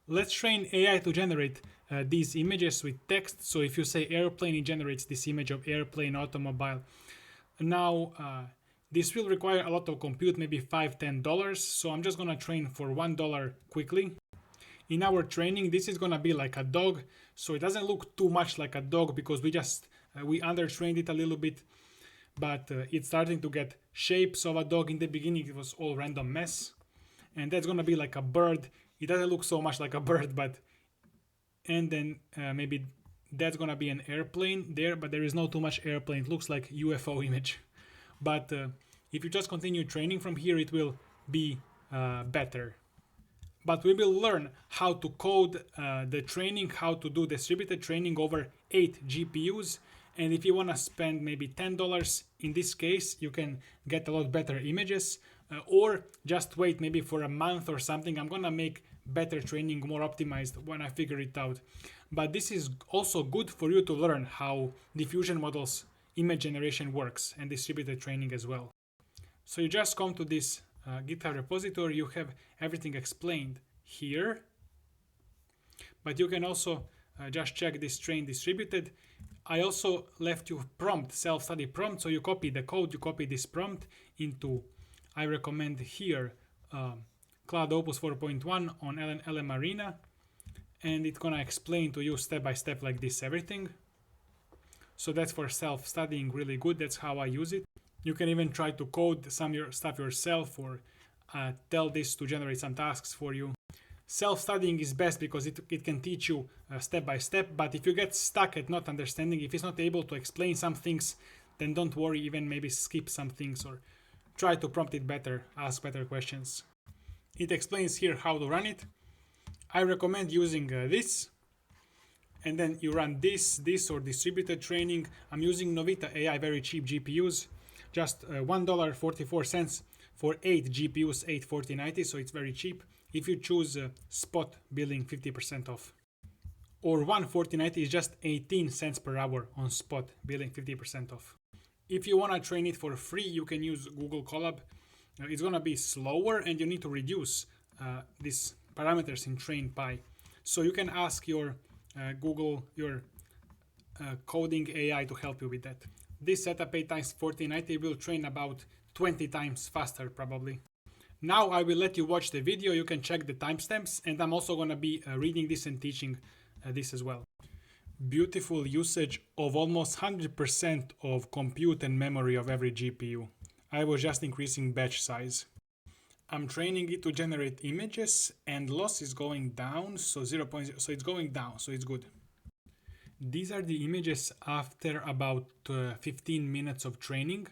Let's train AI to generate these images with text. So if you say airplane, it generates this image of airplane, automobile. Now, this will require a lot of compute, maybe $5–10. So I'm just gonna train for $1 quickly. In our training, this is gonna be like a dog. So it doesn't look too much like a dog because we undertrained it a little bit, but it's starting to get shapes of a dog. In the beginning, it was all random mess. And that's gonna be like a bird. It doesn't look so much like a bird, and then maybe that's gonna be an airplane there, but there is no too much airplane. It looks like UFO image. But if you just continue training from here, it will be better. But we will learn how to code the training, how to do distributed training over 8 GPUs. And if you want to spend maybe $10 in this case, you can get a lot better images, or just wait maybe for a month or something. I'm gonna make better training, more optimized when I figure it out. But this is also good for you to learn how diffusion models image generation works and distributed training as well. So you just come to this GitHub repository, you have everything explained here, but you can also just check this train distributed. I also left you prompt, self-study prompt, so you copy the code, you copy this prompt into, I recommend here, Cloud Opus 4.1 on LM Arena, and it's gonna explain to you step by step like this everything. So that's for self-studying, really good. That's how I use it. You can even try to code some your stuff yourself, or tell this to generate some tasks for you. Self-studying is best because it can teach you step by step, but if you get stuck at not understanding, if it's not able to explain some things, then don't worry, even maybe skip some things or try to prompt it better, ask better questions. It explains here how to run it. I recommend using this, and then you run this or distributed training. I'm using Novita AI, very cheap GPUs, just $1.44 for 8 GPUs, 8 4090, so it's very cheap. If you choose spot billing, 50% off. Or one 4090 is just 18 cents per hour on spot billing, 50% off. If you want to train it for free, you can use Google Colab. It's going to be slower and you need to reduce these parameters in TrainPy. So you can ask your coding AI to help you with that. This setup 8 times 4090 will train about 20 times faster probably. Now I will let you watch the video. You can check the timestamps, and I'm also going to be reading this and teaching this as well. Beautiful usage of almost 100% of compute and memory of every GPU. I was just increasing batch size. I'm training it to generate images, and loss is going down, so 0.0, so it's going down, so it's good. These are the images after about 15 minutes of training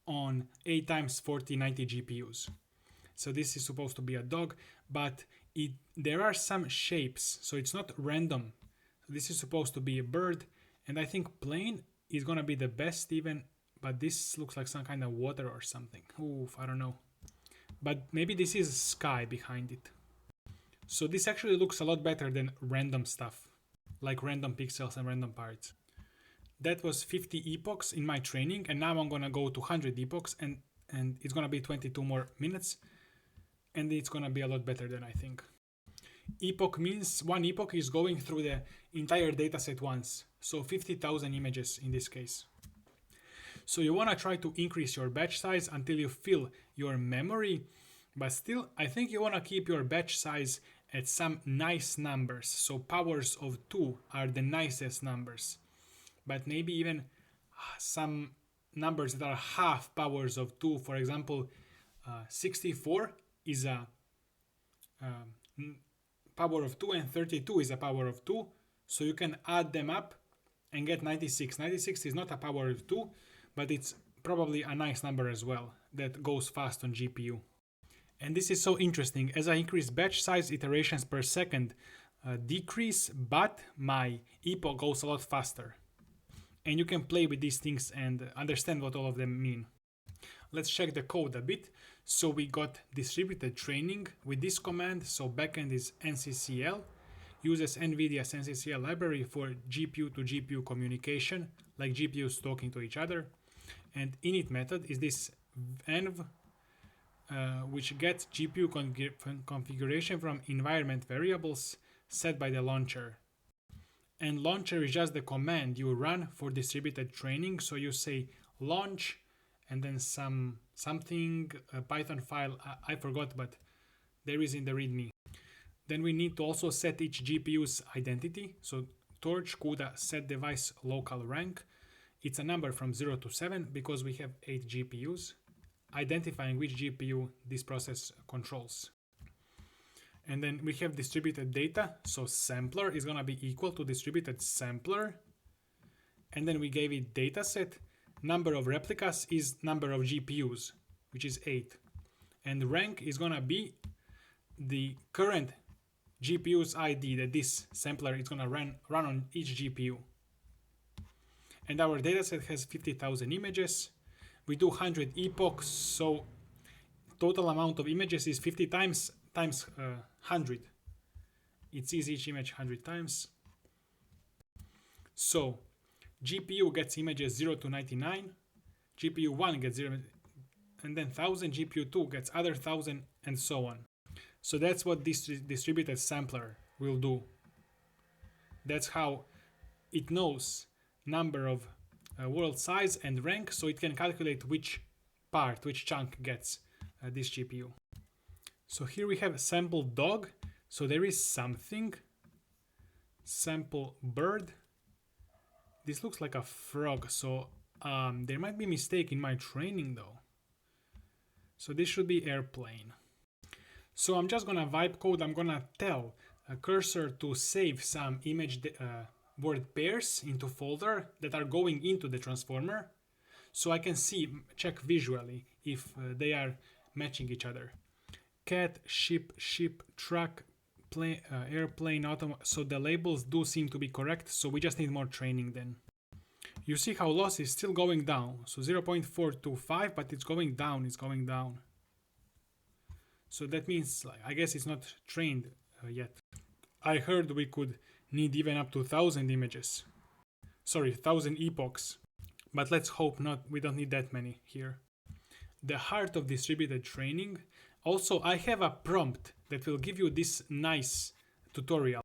on 8 times 4090 GPUs. So this is supposed to be a dog, but there are some shapes, so it's not random. This is supposed to be a bird, and I think plane is gonna be the best even, but this looks like some kind of water or something. Oof, I don't know. But maybe this is sky behind it. So this actually looks a lot better than random stuff, like random pixels and random parts. That was 50 epochs in my training, and now I'm gonna go to 100 epochs, and it's gonna be 22 more minutes. And it's gonna be a lot better than I think. Epoch means one epoch is going through the entire dataset once, so 50,000 images in this case. So you wanna try to increase your batch size until you fill your memory, but still I think you wanna keep your batch size at some nice numbers. So powers of 2 are the nicest numbers, but maybe even some numbers that are half powers of 2. For example, 64 is a power of 2 and 32 is a power of 2, so you can add them up and get 96. 96 is not a power of 2, but it's probably a nice number as well that goes fast on GPU. And this is so interesting. As I increase batch size, iterations per second decrease, but my epoch goes a lot faster. And you can play with these things and understand what all of them mean. Let's check the code a bit. So we got distributed training with this command. So backend is nccl, uses NVIDIA's nccl library for GPU to GPU communication, like GPUs talking to each other. And init method is this env which gets GPU configuration from environment variables set by the launcher. And launcher is just the command you run for distributed training. So you say launch and then something Python file, I forgot, but there is in the README. Then we need to also set each GPU's identity. So torch CUDA set device local rank. It's a number from 0 to 7 because we have 8 GPUs, identifying which GPU this process controls. And then we have distributed data. So sampler is going to be equal to distributed sampler. And then we gave it dataset. Number of replicas is number of GPUs, which is 8. And rank is going to be the current GPU's ID that this sampler is going to run on each GPU. And our dataset has 50,000 images. We do 100 epochs, so total amount of images is 50 times 100. It sees each image 100 times. So GPU gets images 0 to 99, GPU 1 gets 0, and then 1000, GPU 2 gets other 1000, and so on. So that's what this distributed sampler will do. That's how it knows number of world size and rank, so it can calculate which chunk gets this GPU. So here we have sample dog. So there is something. Sample bird. This looks like a frog, so there might be a mistake in my training though. So this should be airplane. So I'm just gonna vibe code. I'm gonna tell a cursor to save some image word pairs into folder that are going into the transformer, so I can check visually if they are matching each other. Cat, ship, truck, plane, airplane, so the labels do seem to be correct, so we just need more training then. You see how loss is still going down, so 0.425, but it's going down, So that means, I guess it's not trained yet. I heard we could need even up to 1,000 images. Sorry, 1,000 epochs. But let's hope not, we don't need that many here. The heart of distributed training. Also, I have a prompt that will give you this nice tutorial.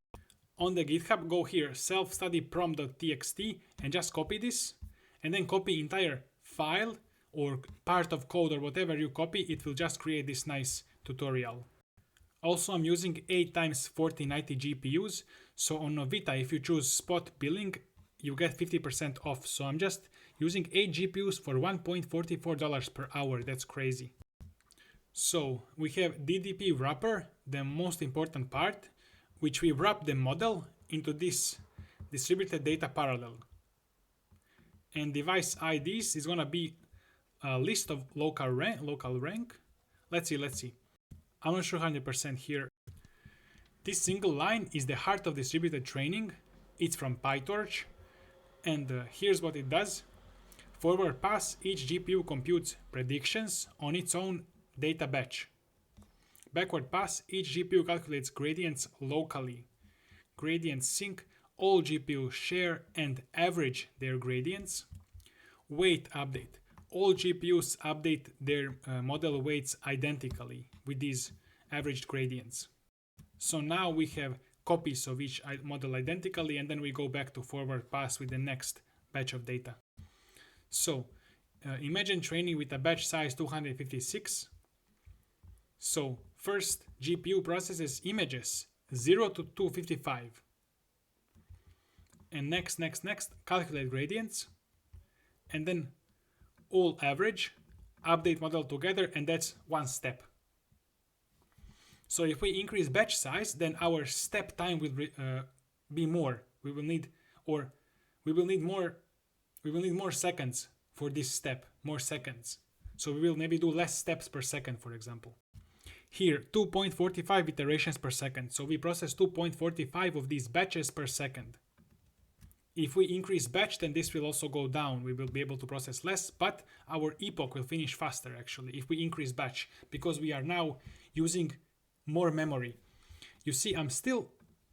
On the GitHub, go here, self-study prompt.txt, and just copy this, and then copy entire file or part of code or whatever you copy, it will just create this nice tutorial. Also, I'm using 8 times 4090 GPUs, so on Novita, if you choose spot billing, you get 50% off. So I'm just using 8 GPUs for $1.44 per hour. That's crazy. So we have DDP wrapper, the most important part, which we wrap the model into this distributed data parallel. And device IDs is gonna be a list of local rank. Let's see. I'm not sure 100% here. This single line is the heart of distributed training. It's from PyTorch. And here's what it does. Forward pass, each GPU computes predictions on its own data batch. Backward pass, each GPU calculates gradients locally. Gradient sync, all GPUs share and average their gradients. Weight update. All GPUs update their model weights identically with these averaged gradients. So now we have copies of each model identically, and then we go back to forward pass with the next batch of data. So imagine training with a batch size 256. So first GPU processes images 0 to 255. And next, calculate gradients. And then all average, update model together, and that's one step. So if we increase batch size, then our step time will be more. We will need more seconds for this step, more seconds. So we will maybe do less steps per second, for example. Here, 2.45 iterations per second. So we process 2.45 of these batches per second. If we increase batch, then this will also go down. We will be able to process less, but our epoch will finish faster actually if we increase batch, because we are now using more memory. You see, I'm still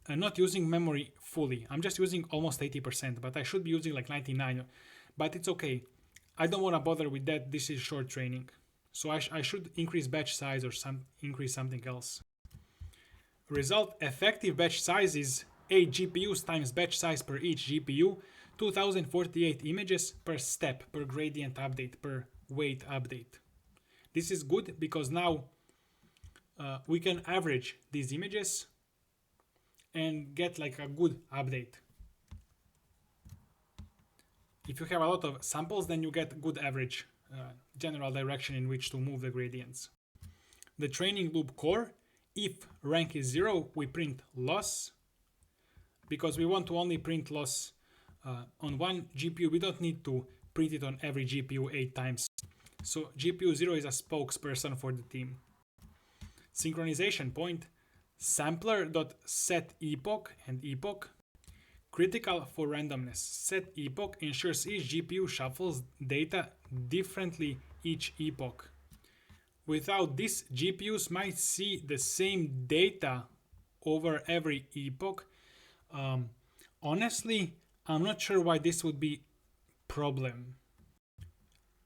not using memory fully. I'm just using almost 80%, but I should be using like 99, but it's okay. I don't want to bother with that. This is short training. So I should increase batch size or increase something else. Result, effective batch size is 8 GPUs times batch size per each GPU, 2048 images per step, per gradient update, per weight update. This is good because now we can average these images and get like a good update. If you have a lot of samples, then you get good average general direction in which to move the gradients. The training loop core, if rank is 0, we print loss, because we want to only print loss on one GPU. We don't need to print it on every GPU 8 times. So GPU 0 is a spokesperson for the team. Synchronization point, sampler.set epoch and epoch. Critical for randomness. Set epoch ensures each GPU shuffles data differently each epoch. Without this, GPUs might see the same data over every epoch. Honestly, I'm not sure why this would be a problem.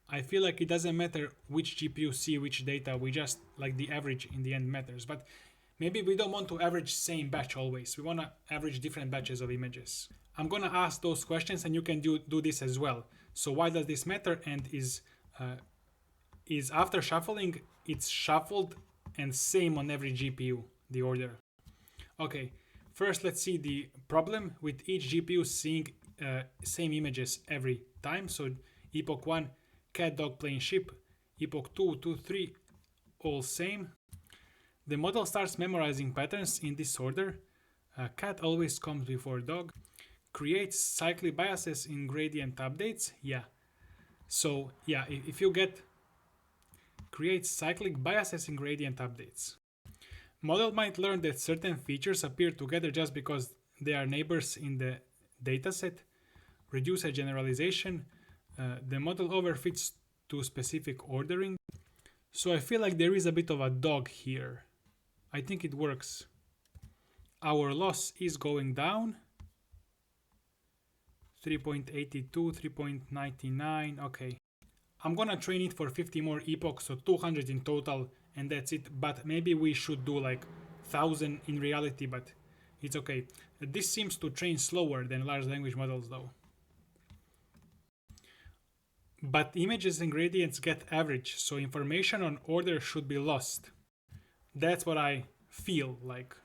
I feel like it doesn't matter which GPU see which data, we just like the average in the end matters. But maybe we don't want to average same batch always. We want to average different batches of images. I'm gonna ask those questions and you can do this as well. So why does this matter? And is after shuffling, it's shuffled and same on every GPU, the order. Okay, first let's see the problem with each GPU seeing same images every time. So epoch 1, cat, dog playing sheep. Epoch 2, 2, 3, all same. The model starts memorizing patterns in this order. Cat always comes before dog. Creates cyclic biases in gradient updates. Yeah. So yeah, if you get creates cyclic biases in gradient updates. Model might learn that certain features appear together just because they are neighbors in the dataset. Reduce a generalization. The model overfits to specific ordering. So I feel like there is a bit of a dog here. I think it works. Our loss is going down. 3.82, 3.99, okay. I'm gonna train it for 50 more epochs, so 200 in total, and that's it. But maybe we should do like 1000 in reality, but it's okay. This seems to train slower than large language models though. But images and gradients get average, so information on order should be lost. That's what I feel like.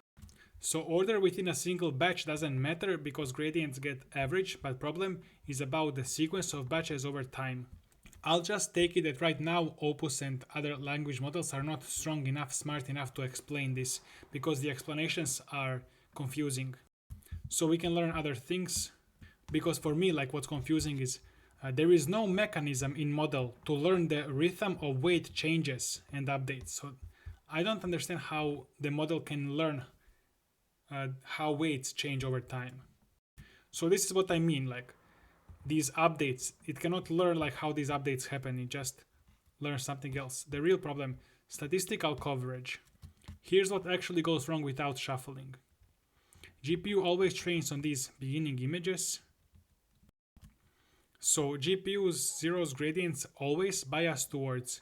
So order within a single batch doesn't matter because gradients get average, but problem is about the sequence of batches over time. I'll just take it that right now Opus and other language models are not strong enough, smart enough to explain this because the explanations are confusing. So we can learn other things, because for me, like, what's confusing is there is no mechanism in model to learn the rhythm of weight changes and updates. So I don't understand how the model can learn how weights change over time. So this is what I mean, like these updates, it cannot learn like how these updates happen, it just learns something else. The real problem, statistical coverage. Here's what actually goes wrong without shuffling. GPU always trains on these beginning images. So GPU's zeros gradients always bias towards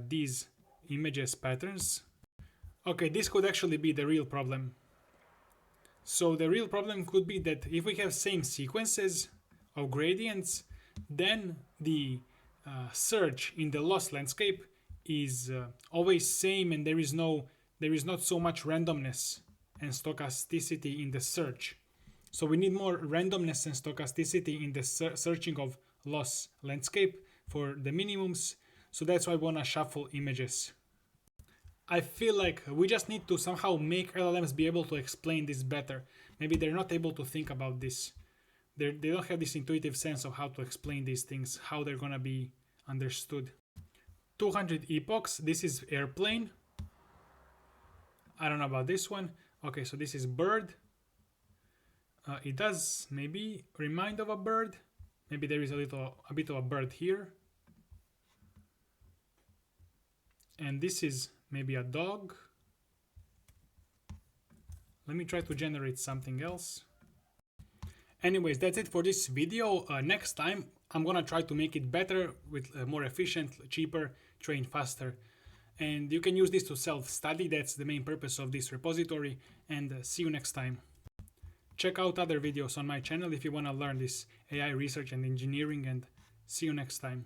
these images patterns. Okay, this could actually be the real problem. So the real problem could be that if we have same sequences of gradients, then the search in the loss landscape is always same, and there is not so much randomness and stochasticity in the search. So we need more randomness and stochasticity in the searching of loss landscape for the minimums. So that's why we want to shuffle images. I feel like we just need to somehow make LLMs be able to explain this better. Maybe they're not able to think about this. They don't have this intuitive sense of how to explain these things, how they're gonna be understood. 200 epochs, this is airplane. I don't know about this one. Okay, so this is bird. It does maybe remind of a bird. Maybe there is a bit of a bird here. And this is maybe a dog. Let me try to generate something else. Anyways, that's it for this video. Next time, I'm gonna try to make it better with more efficient, cheaper train faster. And you can use this to self-study. That's the main purpose of this repository. And see you next time. Check out other videos on my channel if you want to learn this AI research and engineering, and see you next time.